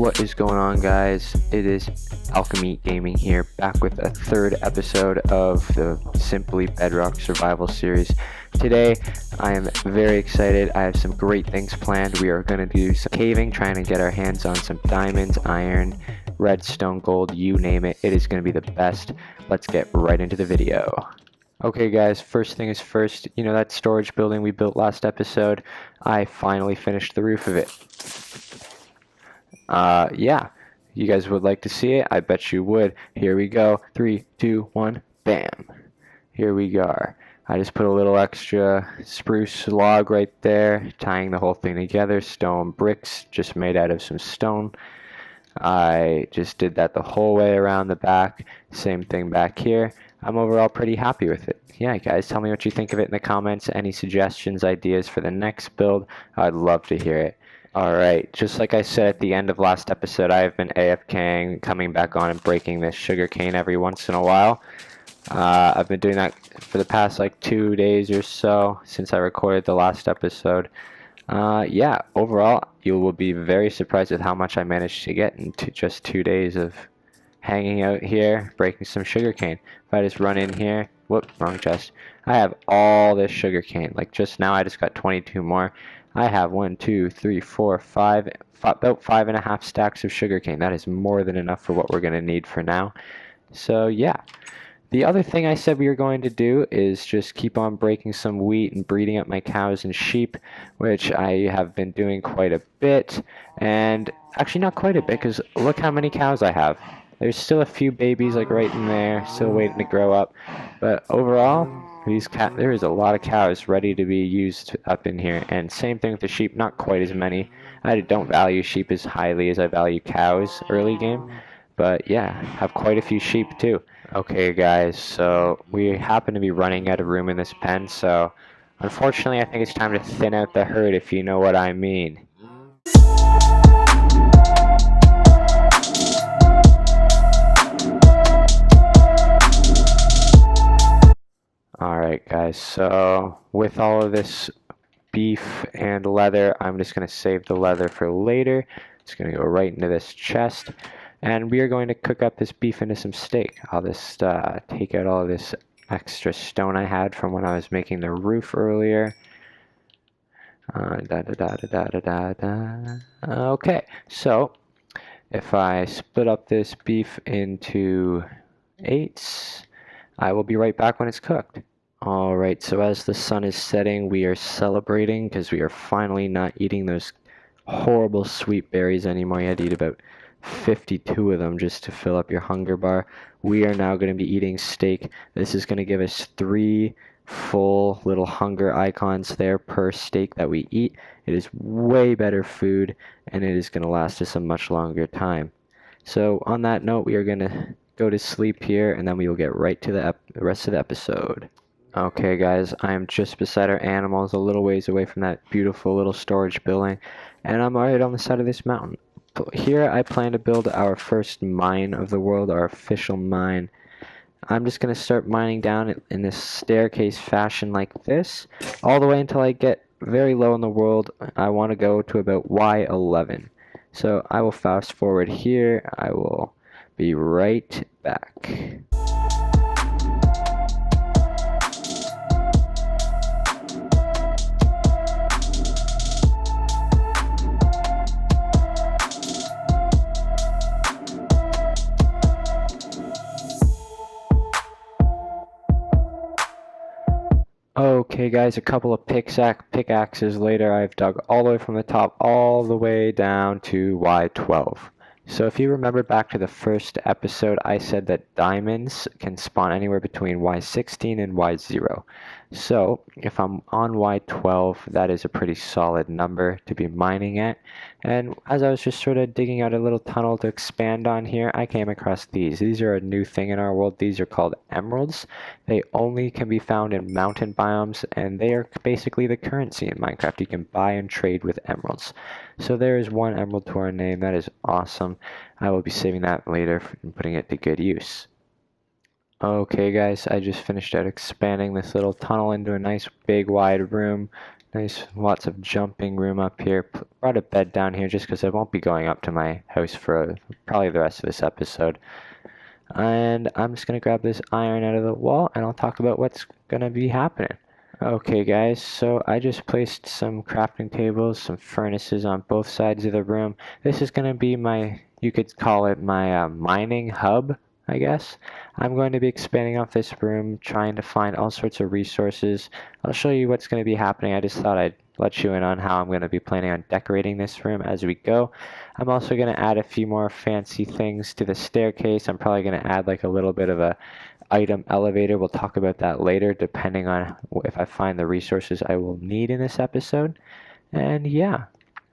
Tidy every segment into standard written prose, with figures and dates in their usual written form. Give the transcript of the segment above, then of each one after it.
What is going on, guys? It is Alchemy Gaming here, back with a third episode of the Simply Bedrock Survival series. Today, I am very excited. I have some great things planned. We are going to do some caving, trying to get our hands on some diamonds, iron, redstone, gold, you name it. It is going to be the best. Let's get right into the video. Okay guys, first thing is first, you know that storage building we built last episode? I finally finished the roof of it. Yeah, you guys would like to see it? I bet you would. Here we go. 3, 2, 1, bam. Here we are. I just put a little extra spruce log right there, tying the whole thing together. Stone bricks, just made out of some stone. I just did that the whole way around the back. Same thing back here. I'm overall pretty happy with it. Yeah, guys, tell me what you think of it in the comments. Any suggestions, ideas for the next build? I'd love to hear it. Alright, just like I said at the end of last episode, I have been AFKing, coming back on and breaking this sugarcane every once in a while. I've been doing that for the past like 2 days or so since I recorded the last episode. Yeah, overall, you will be very surprised at how much I managed to get in just 2 days of hanging out here, breaking some sugarcane. If I just run in here, whoop, wrong chest. I have all this sugarcane. Like just now, I just got 22 more. I have 1, 2, 3, 4, 5, about 5.5 stacks of sugarcane. That is more than enough for what we're going to need for now. So yeah. The other thing I said we were going to do is just keep on breaking some wheat and breeding up my cows and sheep, which I have been doing quite a bit. And actually not quite a bit, because look how many cows I have. There's still a few babies like right in there, still waiting to grow up. But overall, there is a lot of cows ready to be used up in here. And same thing with the sheep, not quite as many. I don't value sheep as highly as I value cows early game. But yeah, have quite a few sheep too. Okay guys, so we happen to be running out of room in this pen, so unfortunately I think it's time to thin out the herd, if you know what I mean. Alright guys, so with all of this beef and leather, I'm just going to save the leather for later. It's going to go right into this chest. And we are going to cook up this beef into some steak. I'll just take out all of this extra stone I had from when I was making the roof earlier. Okay, so if I split up this beef into 8s, I will be right back when it's cooked. Alright, so as the sun is setting, we are celebrating because we are finally not eating those horrible sweet berries anymore. You had to eat about 52 of them just to fill up your hunger bar. We are now going to be eating steak. This is going to give us 3 full little hunger icons there per steak that we eat. It is way better food, and it is going to last us a much longer time. So on that note, we are going to go to sleep here, and then we will get right to the rest of the episode. Okay guys, I am just beside our animals, a little ways away from that beautiful little storage building, and I'm right on the side of this mountain. Here I plan to build our first mine of the world, our official mine. I'm just going to start mining down in this staircase fashion like this, all the way until I get very low in the world. I want to go to about Y11. So I will fast forward here. I will be right back. Okay guys, a couple of pickaxes later, I've dug all the way from the top all the way down to Y12. So if you remember back to the first episode, I said that diamonds can spawn anywhere between Y16 and Y0. So if I'm on Y12, that is a pretty solid number to be mining at. And as I was just sort of digging out a little tunnel to expand on here, I came across these. These are a new thing in our world. These are called emeralds. They only can be found in mountain biomes, and they are basically the currency in Minecraft. You can buy and trade with emeralds. So there is 1 emerald to our name. That is awesome. I will be saving that later and putting it to good use. Okay guys, I just finished out expanding this little tunnel into a nice big wide room. Nice, lots of jumping room up here. Brought a bed down here just because I won't be going up to my house for probably the rest of this episode. And I'm just going to grab this iron out of the wall and I'll talk about what's going to be happening. Okay guys, so I just placed some crafting tables, some furnaces on both sides of the room. This is going to be my, you could call it my mining hub, I guess. I'm going to be expanding off this room, trying to find all sorts of resources. I'll show you what's going to be happening. I just thought I'd let you in on how I'm going to be planning on decorating this room as we go. I'm also going to add a few more fancy things to the staircase. I'm probably going to add like a little bit of a item elevator. We'll talk about that later depending on if I find the resources I will need in this episode. And yeah,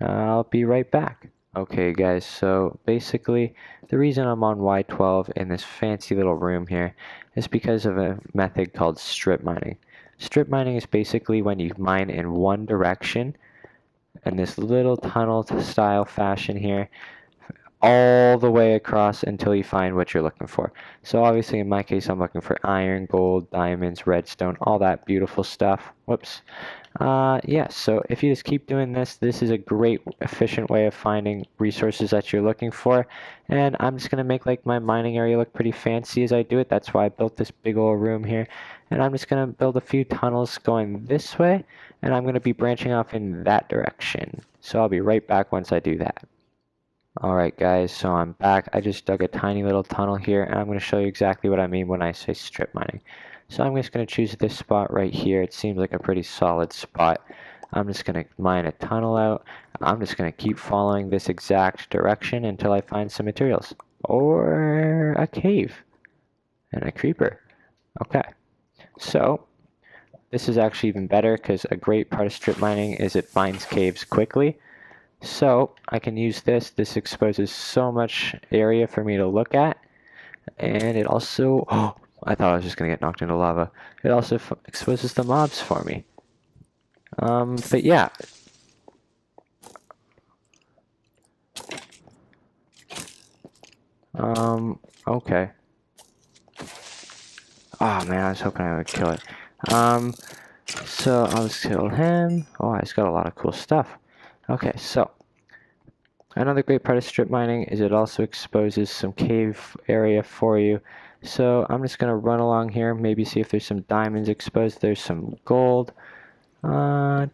I'll be right back. Okay guys, so basically the reason I'm on Y12 in this fancy little room here is because of a method called strip mining. Strip mining is basically when you mine in one direction in this little tunnel style fashion here all the way across until you find what you're looking for. So obviously in my case I'm looking for iron, gold, diamonds, redstone, all that beautiful stuff. Whoops. Yeah, so if you just keep doing this, this is a great efficient way of finding resources that you're looking for. And I'm just going to make like my mining area look pretty fancy as I do it. That's why I built this big old room here. And I'm just going to build a few tunnels going this way. And I'm going to be branching off in that direction. So I'll be right back once I do that. Alright guys, so I'm back. I just dug a tiny little tunnel here and I'm going to show you exactly what I mean when I say strip mining. So I'm just going to choose this spot right here. It seems like a pretty solid spot. I'm just going to mine a tunnel out. I'm just going to keep following this exact direction until I find some materials. Or a cave. And a creeper. Okay. So, this is actually even better because a great part of strip mining is it finds caves quickly. So I can use this. This exposes so much area for me to look at. And it also, oh, I thought I was just going to get knocked into lava. It also exposes the mobs for me. But yeah. Okay. Oh man, I was hoping I would kill it. So I'll just kill him. Oh, he's got a lot of cool stuff. Okay, so another great part of strip mining is it also exposes some cave area for you. So I'm just going to run along here, maybe see if there's some diamonds exposed. There's some gold. Don't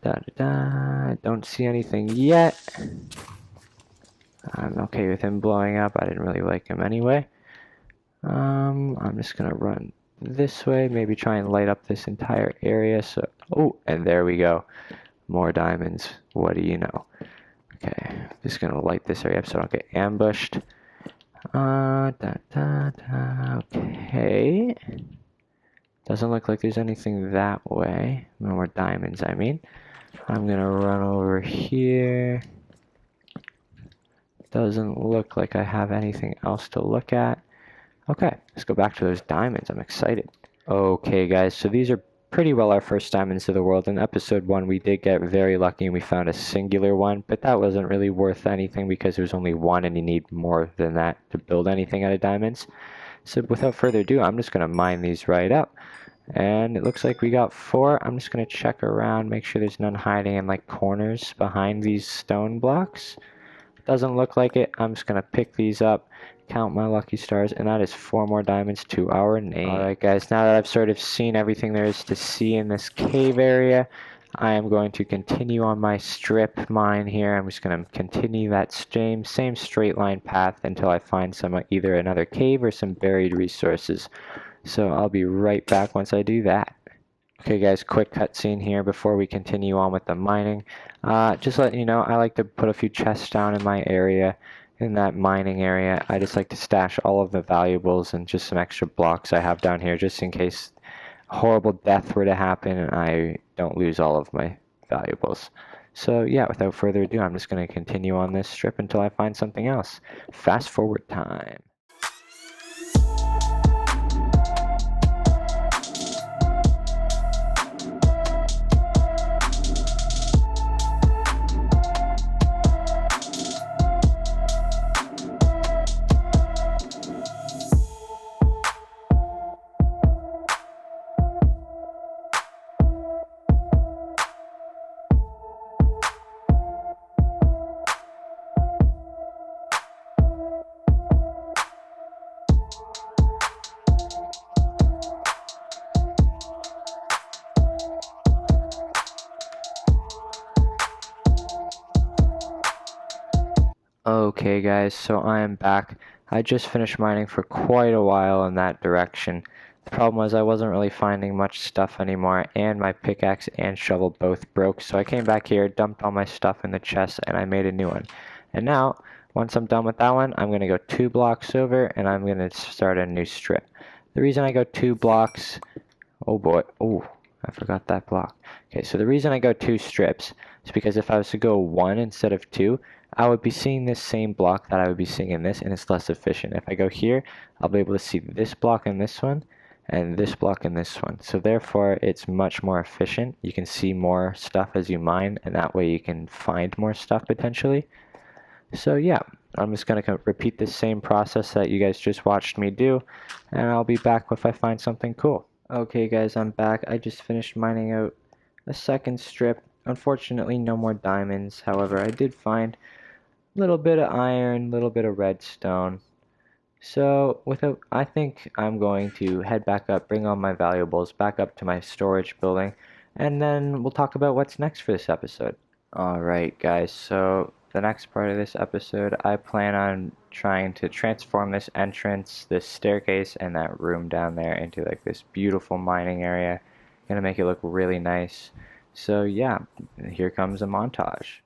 see anything yet. I'm okay with him blowing up. I didn't really like him anyway. I'm just going to run this way, maybe try and light up this entire area. So, oh, and there we go. More diamonds. What do you know? Okay, just gonna light this area up so I don't get ambushed. Okay. Doesn't look like there's anything that way. No more diamonds, I mean. I'm gonna run over here. Doesn't look like I have anything else to look at. Okay, let's go back to those diamonds. I'm excited. Okay, guys, so these are pretty well our first diamonds of the world. In episode 1 we did get very lucky and we found a singular one, but that wasn't really worth anything because there was only one and you need more than that to build anything out of diamonds. So without further ado, I'm just going to mine these right up. And it looks like we got 4. I'm just going to check around, make sure there's none hiding in like corners behind these stone blocks. Doesn't look like it. I'm just going to pick these up, count my lucky stars, and that is 4 more diamonds to our name. Alright guys, now that I've sort of seen everything there is to see in this cave area, I am going to continue on my strip mine here. I'm just going to continue that same straight line path until I find some either another cave or some buried resources. So I'll be right back once I do that. Okay guys, quick cutscene here before we continue on with the mining. Just letting you know, I like to put a few chests down in my area, in that mining area. I just like to stash all of the valuables and just some extra blocks I have down here just in case a horrible death were to happen and I don't lose all of my valuables. So yeah, without further ado, I'm just going to continue on this strip until I find something else. Fast forward time. Okay guys, so I am back. I just finished mining for quite a while in that direction. The problem was I wasn't really finding much stuff anymore, and my pickaxe and shovel both broke, so I came back here, dumped all my stuff in the chest, and I made a new one. And now, once I'm done with that one, I'm going to go 2 blocks over, and I'm going to start a new strip. The reason I go 2 blocks... Oh boy, oh, I forgot that block. Okay, so the reason I go 2 strips is because if I was to go 1 instead of 2, I would be seeing this same block that I would be seeing in this, and it's less efficient. If I go here, I'll be able to see this block in this one, and this block in this one. So therefore, it's much more efficient. You can see more stuff as you mine, and that way you can find more stuff potentially. So yeah, I'm just going to repeat the same process that you guys just watched me do, and I'll be back if I find something cool. Okay guys, I'm back. I just finished mining out a second strip. Unfortunately, no more diamonds. However, I did find little bit of iron, little bit of redstone. So I think I'm going to head back up, bring all my valuables back up to my storage building, and then we'll talk about what's next for this episode. Alright guys, so the next part of this episode, I plan on trying to transform this entrance, this staircase, and that room down there into like this beautiful mining area. Gonna make it look really nice. So yeah, here comes a montage.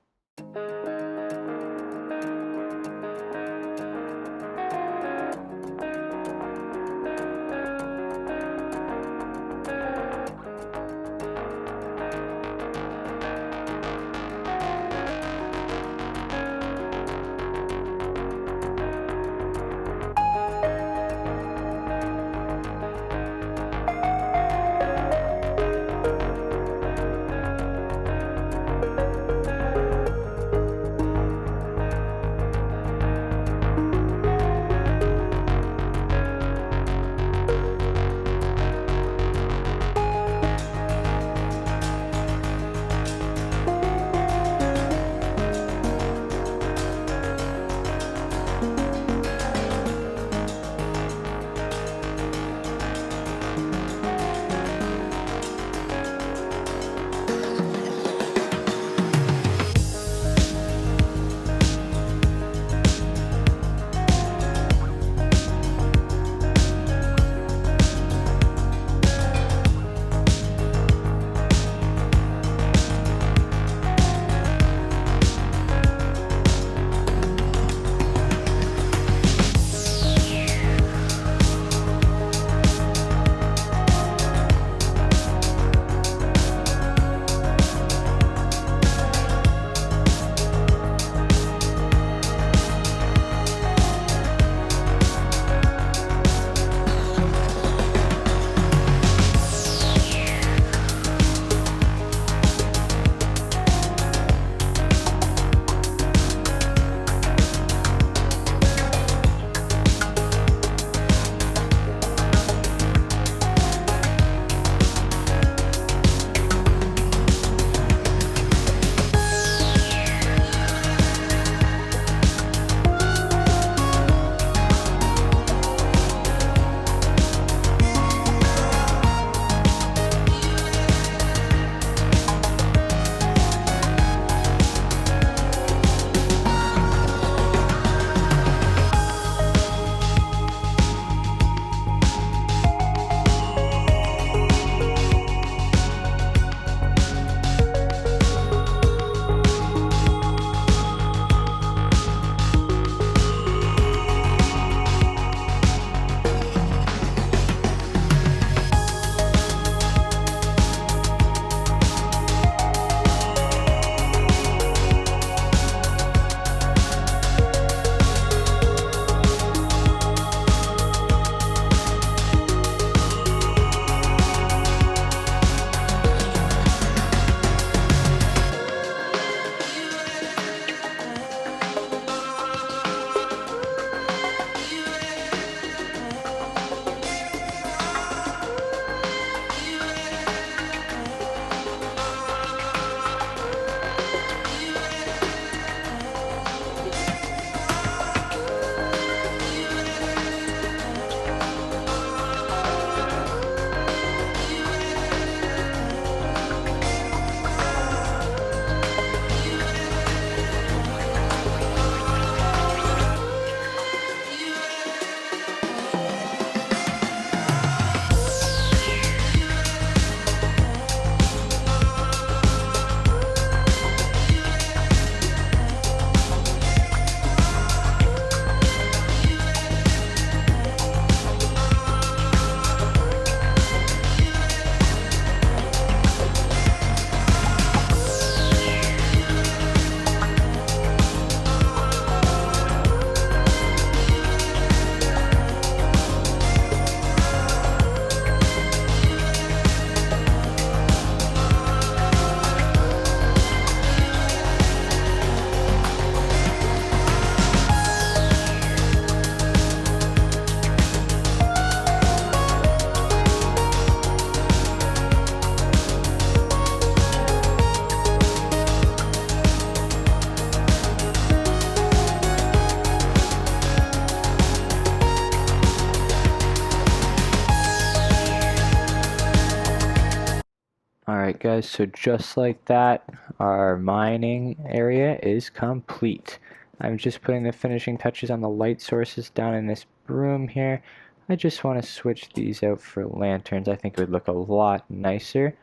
Alright guys, so just like that, our mining area is complete. I'm just putting the finishing touches on the light sources down in this room here. I just want to switch these out for lanterns. I think it would look a lot nicer.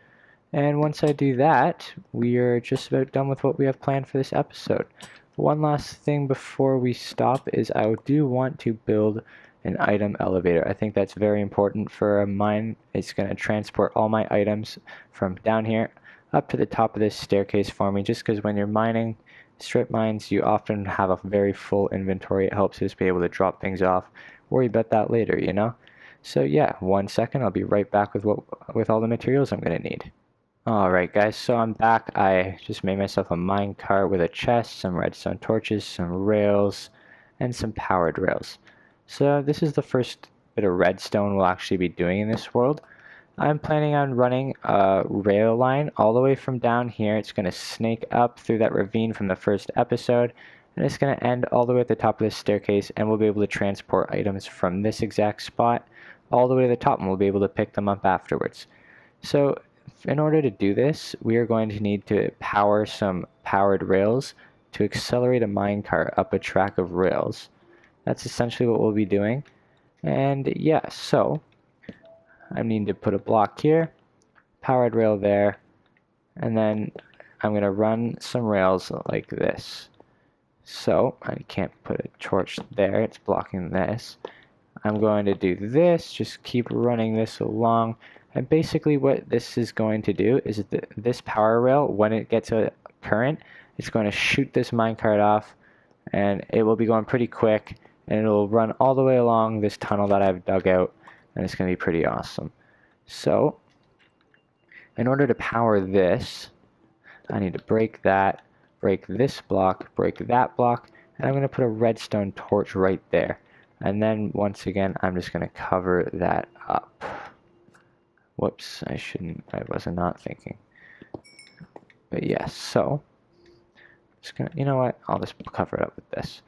And once I do that, we are just about done with what we have planned for this episode. One last thing before we stop is I do want to build an item elevator. I think that's very important for a mine. It's going to transport all my items from down here up to the top of this staircase for me, just because when you're mining strip mines, you often have a very full inventory. It helps us be able to drop things off. Worry about that later, you know? So yeah, 1 second, I'll be right back with all the materials I'm going to need. Alright guys, so I'm back. I just made myself a mine cart with a chest, some redstone torches, some rails, and some powered rails. So this is the first bit of redstone we'll actually be doing in this world. I'm planning on running a rail line all the way from down here. It's going to snake up through that ravine from the first episode, and it's going to end all the way at the top of this staircase, and we'll be able to transport items from this exact spot all the way to the top, and we'll be able to pick them up afterwards. So in order to do this, we are going to need to power some powered rails to accelerate a minecart up a track of rails. That's essentially what we'll be doing. And yeah, so I need to put a block here, powered rail there, and then I'm going to run some rails like this. So I can't put a torch there, it's blocking this. I'm going to do this, just keep running this along. And basically what this is going to do is this power rail, when it gets a current, it's going to shoot this minecart off, and it will be going pretty quick, and it'll run all the way along this tunnel that I've dug out, and it's going to be pretty awesome. So in order to power this, I need to break that, break this block, break that block, and I'm going to put a redstone torch right there. And then once again, I'm just going to cover that up. Whoops, I wasn't not thinking. But yes, so just gonna, you know what? I'll just cover it up with this.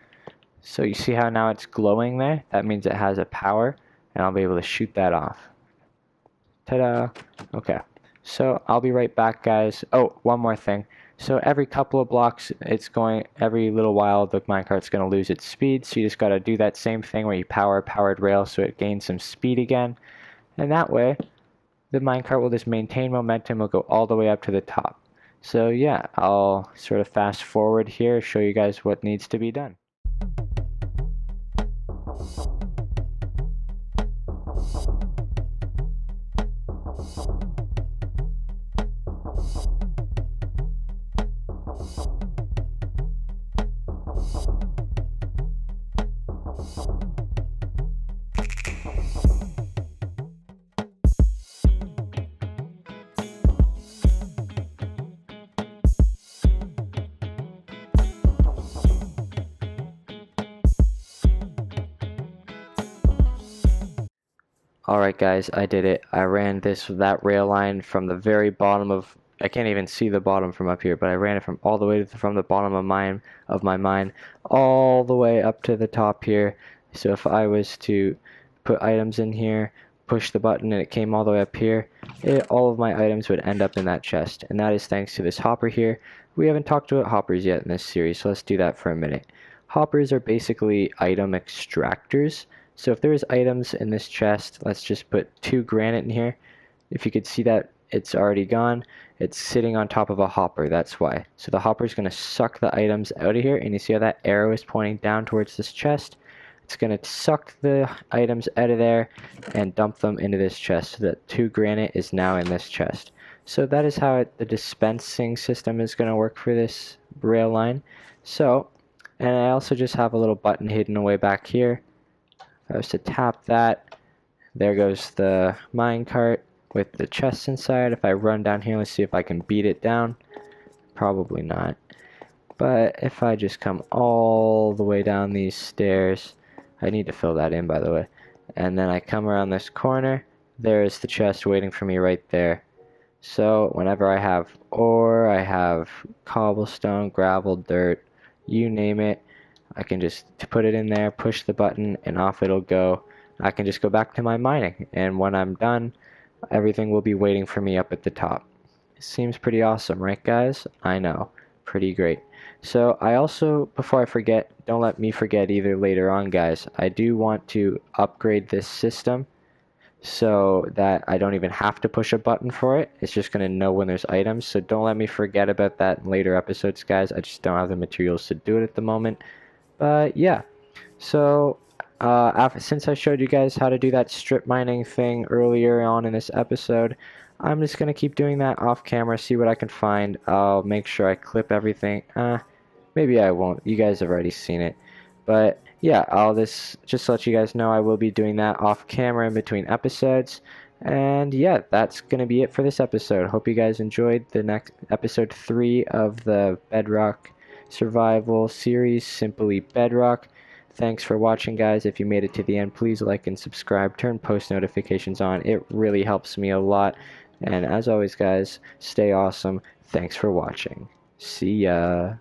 So you see how now it's glowing there? That means it has a power, and I'll be able to shoot that off. Ta-da! Okay, so I'll be right back, guys. Oh, one more thing. So every couple of blocks, every little while, the minecart's going to lose its speed, so you just got to do that same thing where you power a powered rail so it gains some speed again. And that way, the minecart will just maintain momentum, will go all the way up to the top. So yeah, I'll sort of fast forward here, show you guys what needs to be done. Alright guys, I did it. I ran that rail line from the very bottom of, I can't even see the bottom from up here, but I ran it from all the way from the bottom of my mine all the way up to the top here. So if I was to put items in here, push the button, and it came all the way up here, all of my items would end up in that chest. And that is thanks to this hopper here. We haven't talked about hoppers yet in this series, so let's do that for a minute. Hoppers are basically item extractors. So if there's items in this chest, let's just put 2 granite in here. If you could see that it's already gone, it's sitting on top of a hopper, that's why. So the hopper is going to suck the items out of here, and you see how that arrow is pointing down towards this chest? It's going to suck the items out of there and dump them into this chest, so that 2 granite is now in this chest. So that is how the dispensing system is going to work for this rail line. So, and I also just have a little button hidden away back here. If I was to tap that, there goes the minecart with the chest inside. If I run down here, let's see if I can beat it down. Probably not. But if I just come all the way down these stairs, I need to fill that in, by the way. And then I come around this corner, there's the chest waiting for me right there. So whenever I have ore, I have cobblestone, gravel, dirt, you name it, I can just put it in there, push the button, and off it'll go. I can just go back to my mining, and when I'm done, everything will be waiting for me up at the top. Seems pretty awesome, right guys? I know. Pretty great. So I also, before I forget, don't let me forget either later on, guys. I do want to upgrade this system so that I don't even have to push a button for it. It's just going to know when there's items. So don't let me forget about that in later episodes, guys. I just don't have the materials to do it at the moment. But yeah, so since I showed you guys how to do that strip mining thing earlier on in this episode, I'm just going to keep doing that off camera, see what I can find. I'll make sure I clip everything. Maybe I won't. You guys have already seen it. But yeah, I'll just let you guys know I will be doing that off camera in between episodes. And yeah, that's going to be it for this episode. Hope you guys enjoyed the next episode 3 of the Bedrock survival series, Simply Bedrock. Thanks for watching, guys. If you made it to the end, please like and subscribe. Turn post notifications on. It really helps me a lot. And as always, guys, stay awesome. Thanks for watching. See ya.